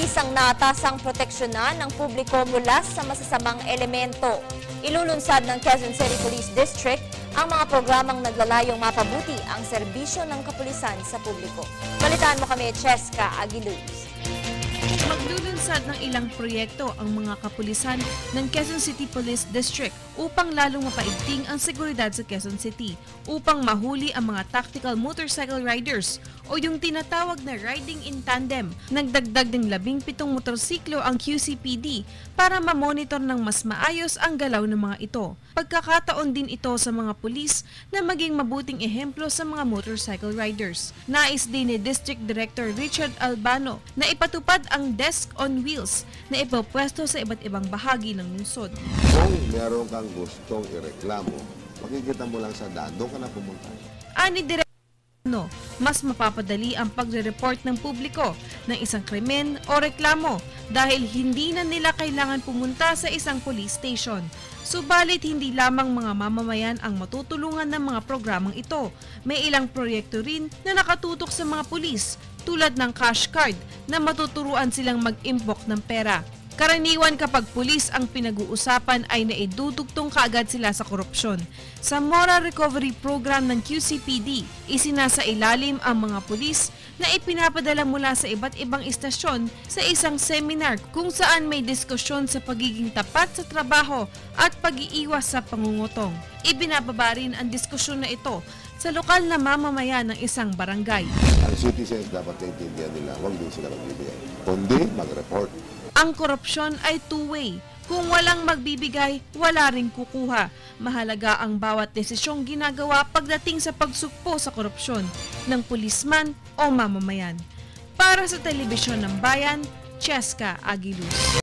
Isang naatasang proteksyonan ng publiko mula sa masasamang elemento. Ilulunsad ng Quezon City Police District ang mga programang naglalayong mapabuti ang serbisyo ng kapulisan sa publiko. Balitaan mo kami, Cheska Aguiluz. Maglulunsad ng ilang proyekto ang mga kapulisan ng Quezon City Police District upang lalong mapaigting ang seguridad sa Quezon City, upang mahuli ang mga tactical motorcycle riders o yung tinatawag na riding in tandem. Nagdagdag ng 17 motorsiklo ang QCPD para mamonitor ng mas maayos ang galaw ng mga ito. Pagkakataon din ito sa mga pulis na maging mabuting ehemplo sa mga motorcycle riders. Nais din ni District Director Richard Albano na ipatupad ang desk on wheels na ipopwesto sa iba't ibang bahagi ng lungsod. Kung meron kang gustong ireklamo, makikita mo lang sa daan, doon ka na pumunta. Ani Director, mas mapapadali ang pagre-report ng publiko ng isang krimen o reklamo dahil hindi na nila kailangan pumunta sa isang police station. Subalit hindi lamang mga mamamayan ang matutulungan ng mga programang ito. May ilang proyekto rin na nakatutok sa mga pulis tulad ng cash card na matuturuan silang mag-imbok ng pera. Karaniwan kapag pulis ang pinag-uusapan ay naidudugtong kaagad sila sa korupsyon. Sa Moral Recovery Program ng QCPD, isinasailalim ang mga pulis na ipinapadala mula sa iba't ibang istasyon sa isang seminar kung saan may diskusyon sa pagiging tapat sa trabaho at pag-iiwas sa pangungutong. Ibinababa rin ang diskusyon na ito sa lokal na mamamayan ng isang barangay. Ang citizens dapat naintindihan nila, huwag din sila magbibigay. Kundi mag-report. Ang korupsyon ay two-way. Kung walang magbibigay, wala ring kukuha. Mahalaga ang bawat desisyong ginagawa pagdating sa pagsukpo sa korupsyon ng pulisman o mamamayan. Para sa Telebisyon ng Bayan, Cheska Aguiluz.